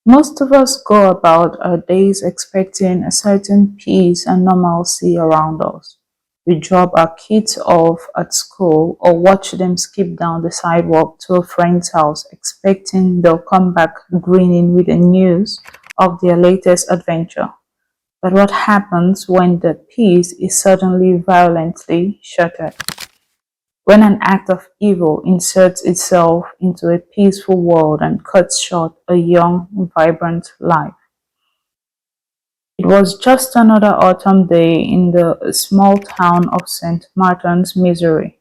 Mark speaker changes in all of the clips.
Speaker 1: Most of us go about our days expecting a certain peace and normalcy around us. We drop our kids off at school or watch them skip down the sidewalk to a friend's house, expecting they'll come back grinning with the news of their latest adventure. But what happens when the peace is suddenly violently shattered? When an act of evil inserts itself into a peaceful world and cuts short a young, vibrant life. It was just another autumn day in the small town of St. Martin's, Missouri.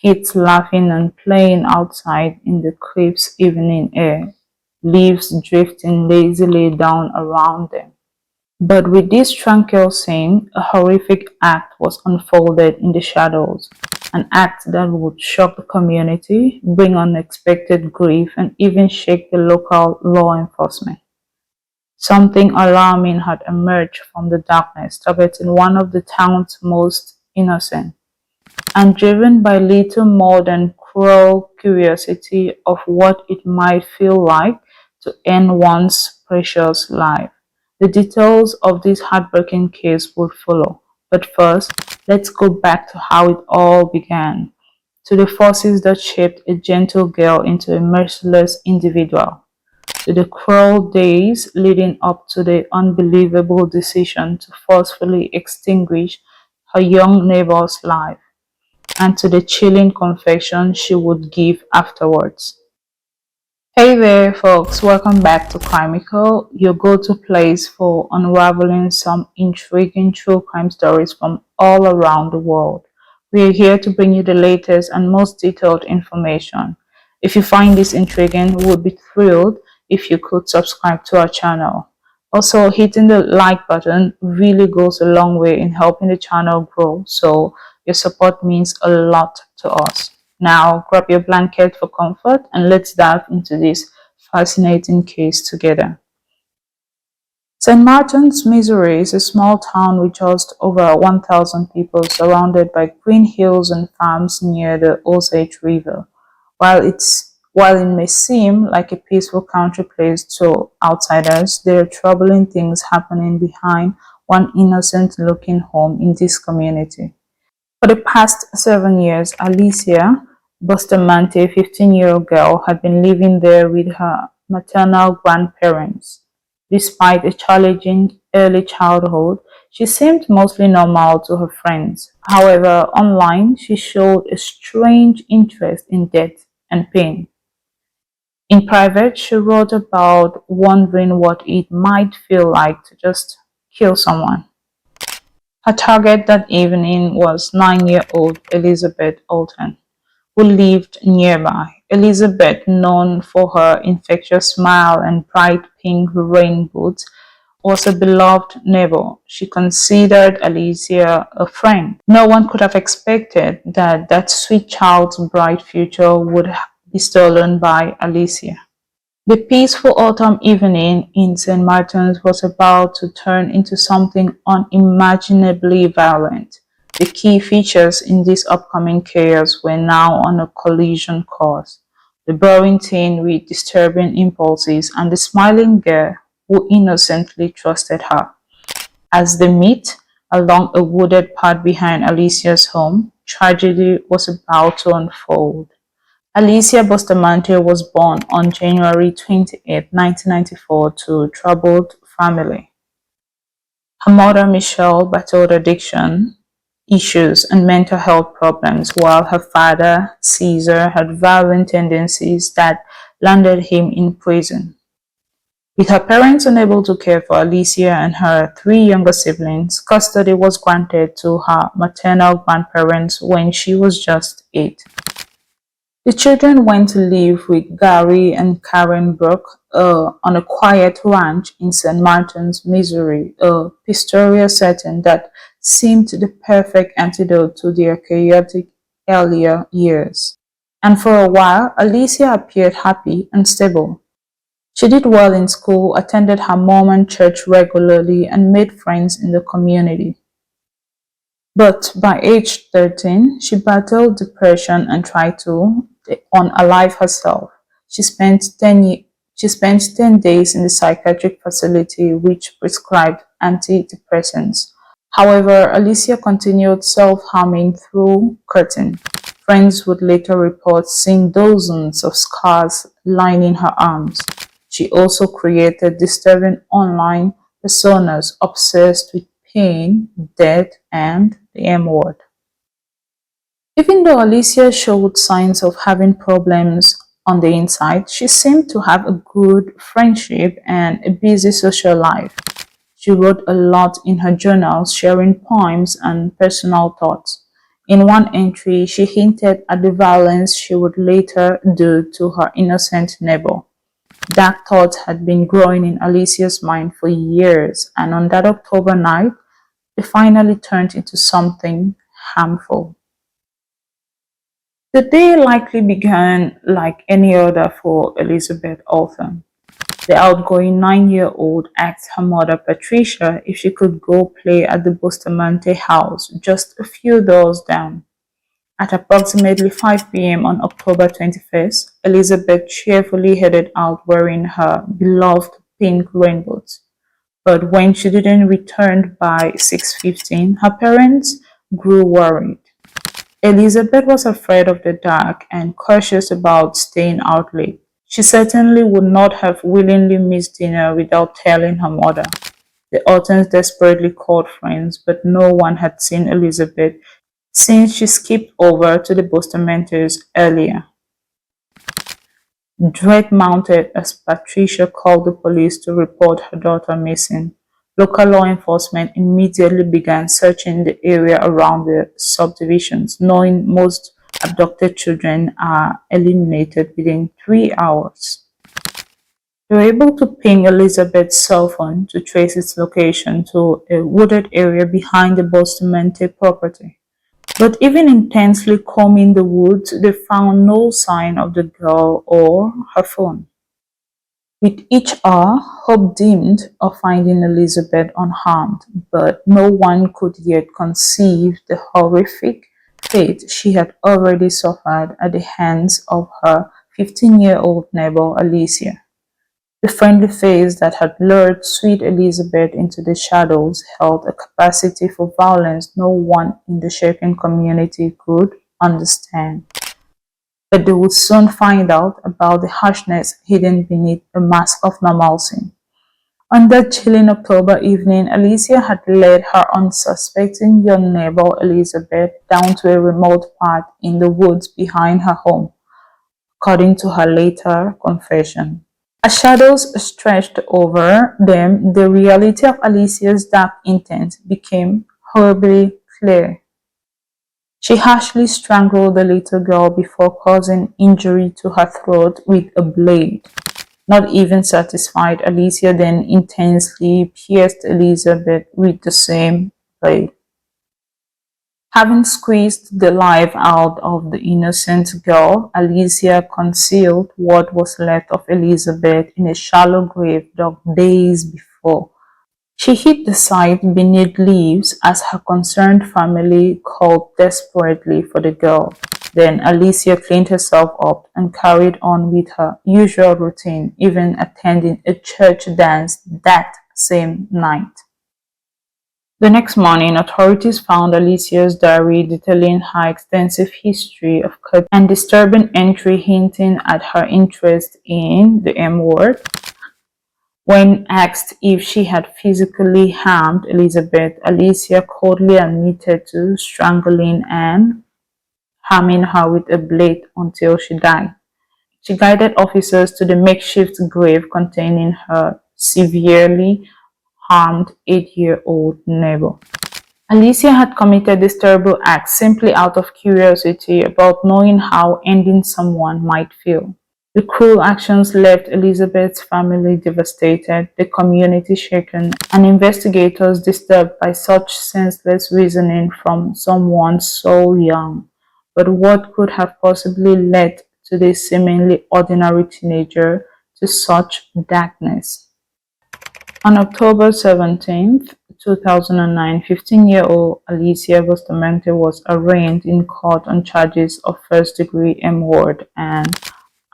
Speaker 1: Kids laughing and playing outside in the crisp evening air, leaves drifting lazily down around them. But with this tranquil scene, a horrific act was unfolded in the shadows, an act that would shock the community, bring unexpected grief, and even shake the local law enforcement. Something alarming had emerged from the darkness, targeting one of the town's most innocent, and driven by little more than cruel curiosity of what it might feel like to end one's precious life. The details of this heartbreaking case would follow, but first, let's go back to how it all began, to the forces that shaped a gentle girl into a merciless individual, to the cruel days leading up to the unbelievable decision to forcefully extinguish her young neighbor's life, and to the chilling confession she would give afterwards. Hey there, folks, welcome back to Crimeco, your go-to place for unraveling some intriguing true crime stories from all around the world. We are here to bring you the latest and most detailed information. If you find this intriguing, we would be thrilled if you could subscribe to our channel. Also, hitting the like button really goes a long way in helping the channel grow, so your support means a lot to us. Now, grab your blanket for comfort and let's dive into this fascinating case together. St. Martin's, Missouri is a small town with just over 1,000 people surrounded by green hills and farms near the Osage River. While it may seem like a peaceful country place to outsiders, there are troubling things happening behind one innocent-looking home in this community. For the past 7 years, Alyssa Bustamante, a 15-year-old girl, had been living there with her maternal grandparents. Despite a challenging early childhood, she seemed mostly normal to her friends. However, online, she showed a strange interest in death and pain. In private, she wrote about wondering what it might feel like to just kill someone. Her target that evening was 9-year-old Elizabeth Alton, who lived nearby. Elizabeth, known for her infectious smile and bright pink rain boots, was a beloved neighbor. She considered Alyssa a friend. No one could have expected that sweet child's bright future would be stolen by Alyssa. The peaceful autumn evening in St. Martin's was about to turn into something unimaginably violent. The key features in this upcoming chaos were now on a collision course. The boring teen with disturbing impulses and the smiling girl who innocently trusted her. As they meet along a wooded path behind Alicia's home, tragedy was about to unfold. Alyssa Bustamante was born on January 28, 1994 to a troubled family. Her mother, Michelle, battled addiction issues and mental health problems, while her father, Caesar, had violent tendencies that landed him in prison. With her parents unable to care for Alyssa and her three younger siblings, custody was granted to her maternal grandparents when she was just 8. The children went to live with Gary and Karen Brooke on a quiet ranch in St. Martin's, Missouri, a pastoral setting that seemed the perfect antidote to their chaotic earlier years. And for a while, Alyssa appeared happy and stable. She did well in school, attended her Mormon church regularly, and made friends in the community. But by age 13, she battled depression and tried to unalive herself. She spent She spent 10 days in the psychiatric facility which prescribed antidepressants. However, Alicia continued self-harming through Curtin. Friends would later report seeing dozens of scars lining her arms. She also created disturbing online personas obsessed with pain, death, and the M word. Even though Alicia showed signs of having problems on the inside, she seemed to have a good friendship and a busy social life. She wrote a lot in her journals, sharing poems and personal thoughts. In one entry, she hinted at the violence she would later do to her innocent neighbor. Dark thoughts had been growing in Alicia's mind for years, and on that October night, they finally turned into something harmful. The day likely began like any other for Elizabeth Altham. The outgoing 9-year-old asked her mother Patricia if she could go play at the Bustamante house just a few doors down. At approximately 5 p.m. on October 21st, Elizabeth cheerfully headed out wearing her beloved pink rainboots. But when she didn't return by 6:15, her parents grew worried. Elizabeth was afraid of the dark and cautious about staying out late. She certainly would not have willingly missed dinner without telling her mother. The Aughtons desperately called friends, but no one had seen Elizabeth since she skipped over to the Bustamantes earlier. Dread mounted as Patricia called the police to report her daughter missing. Local law enforcement immediately began searching the area around the subdivisions, knowing most abducted children are eliminated within 3 hours. They were able to ping Elizabeth's cell phone to trace its location to a wooded area behind the Bustamante property. But even intensely combing the woods, they found no sign of the girl or her phone. With each hour, hope dimmed of finding Elizabeth unharmed, but no one could yet conceive the horrific fate she had already suffered at the hands of her 15-year-old neighbor Alicia. The friendly face that had lured sweet Elizabeth into the shadows held a capacity for violence no one in the shaken community could understand. But they would soon find out about the harshness hidden beneath a mask of normalcy. On that chilling October evening, Alicia had led her unsuspecting young neighbor Elizabeth down to a remote path in the woods behind her home, according to her later confession. As shadows stretched over them, the reality of Alicia's dark intent became horribly clear. She harshly strangled the little girl before causing injury to her throat with a blade. Not even satisfied, Alicia then intensely pierced Elizabeth with the same blade. Having squeezed the life out of the innocent girl, Alicia concealed what was left of Elizabeth in a shallow grave dug days before. She hid the site beneath leaves as her concerned family called desperately for the girl. Then Alicia cleaned herself up and carried on with her usual routine, even attending a church dance that same night. The next morning, authorities found Alicia's diary detailing her extensive history of cut and disturbing entry hinting at her interest in the M word. When asked if she had physically harmed Elizabeth, Alicia coldly admitted to strangling and harming her with a blade until she died. She guided officers to the makeshift grave containing her severely harmed 8-year-old neighbor. Alicia had committed this terrible act simply out of curiosity about knowing how ending someone might feel. The cruel actions left Elizabeth's family devastated, the community shaken, and investigators disturbed by such senseless reasoning from someone so young. But what could have possibly led to this seemingly ordinary teenager to such darkness? On October 17, 2009, 15-year-old Alyssa Bustamante was arraigned in court on charges of first-degree M-word and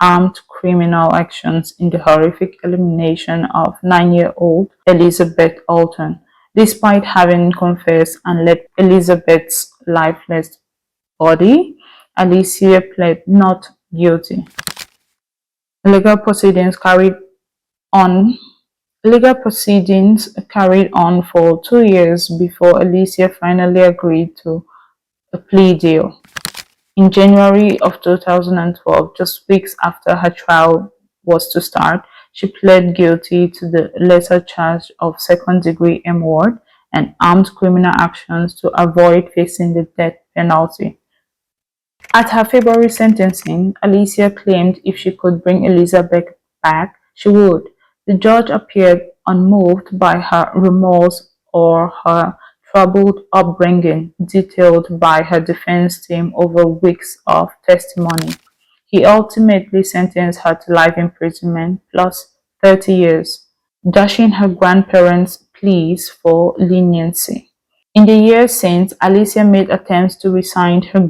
Speaker 1: armed criminal actions in the horrific elimination of 9-year-old Elizabeth Alton. Despite having confessed and left Elizabeth's lifeless body, Alicia pled not guilty. Legal proceedings carried on Legal proceedings carried on for 2 years before Alicia finally agreed to a plea deal. In January of 2012, just weeks after her trial was to start, she pled guilty to the lesser charge of second-degree murder and armed criminal actions to avoid facing the death penalty. At her February sentencing, Alicia claimed if she could bring Elizabeth back, she would. The judge appeared unmoved by her remorse or her troubled upbringing, detailed by her defense team over weeks of testimony. He ultimately sentenced her to life imprisonment plus 30 years, dashing her grandparents' pleas for leniency. In the years since, Alicia made attempts to rescind her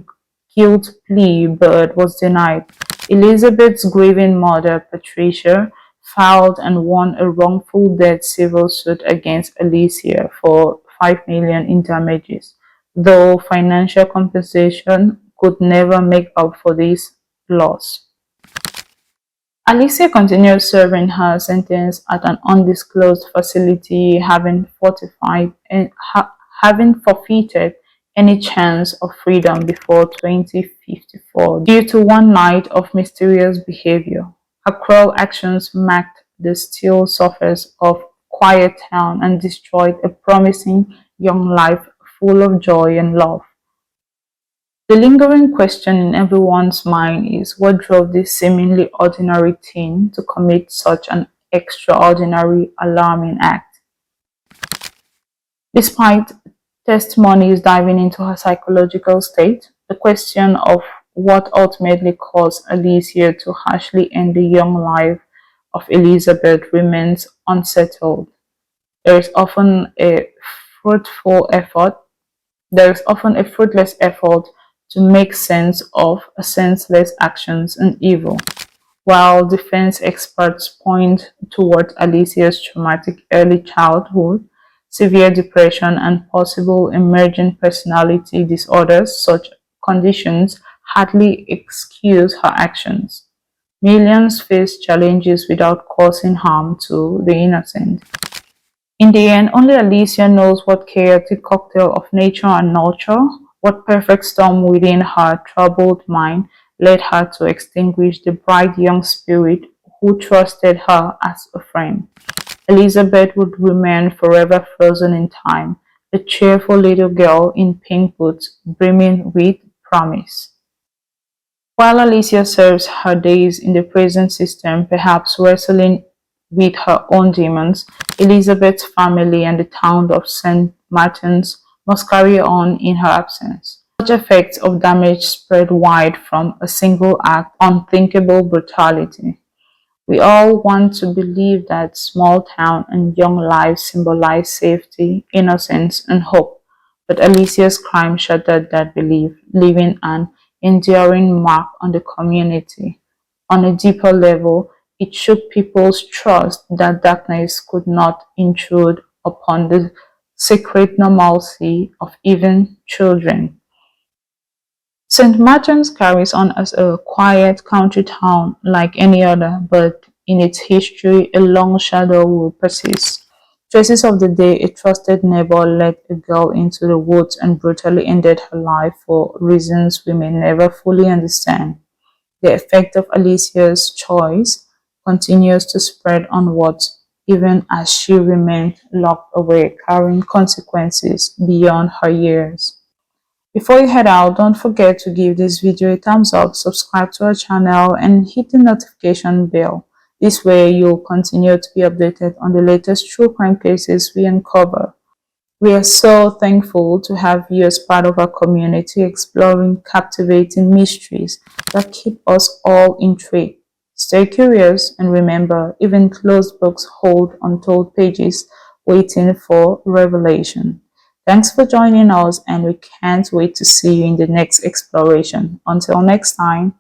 Speaker 1: guilt plea but was denied. Elizabeth's grieving mother, Patricia, filed and won a wrongful death civil suit against Alicia for $5 million in damages, though financial compensation could never make up for this loss. Alicia continued serving her sentence at an undisclosed facility, having forfeited any chance of freedom before 2054 due to one night of mysterious behavior. Her cruel actions marked the still surface of quiet town and destroyed a promising young life full of joy and love. The lingering question in everyone's mind is what drove this seemingly ordinary teen to commit such an extraordinary, alarming act. Despite testimonies diving into her psychological state, the question of what ultimately caused Alicia to harshly end the young life of Elizabeth remains unsettled. There is often a fruitless effort to make sense of senseless actions and evil. While defense experts point toward Alicia's traumatic early childhood, severe depression, and possible emergent personality disorders, such conditions hardly excuse her actions. Millions face challenges without causing harm to the innocent. In the end, only Alicia knows what chaotic cocktail of nature and nurture, what perfect storm within her troubled mind led her to extinguish the bright young spirit who trusted her as a friend. Elizabeth would remain forever frozen in time, a cheerful little girl in pink boots, brimming with promise. While Alicia serves her days in the prison system, perhaps wrestling with her own demons, Elizabeth's family and the town of St. Martin's must carry on in her absence. Such effects of damage spread wide from a single act, unthinkable brutality. We all want to believe that small town and young lives symbolize safety, innocence, and hope, but Alicia's crime shattered that belief, leaving an enduring mark on the community. On a deeper level, it shook people's trust that darkness could not intrude upon the sacred normalcy of even children. St. Martin's carries on as a quiet country town like any other, but in its history, a long shadow will persist. Traces of the day a trusted neighbor led a girl into the woods and brutally ended her life for reasons we may never fully understand. The effect of Alicia's choice continues to spread onwards, even as she remained locked away, carrying consequences beyond her years. Before you head out, don't forget to give this video a thumbs up, subscribe to our channel, and hit the notification bell. This way, you'll continue to be updated on the latest true crime cases we uncover. We are so thankful to have you as part of our community exploring captivating mysteries that keep us all intrigued. Stay curious and remember, even closed books hold untold pages waiting for revelation. Thanks for joining us, and we can't wait to see you in the next exploration. Until next time.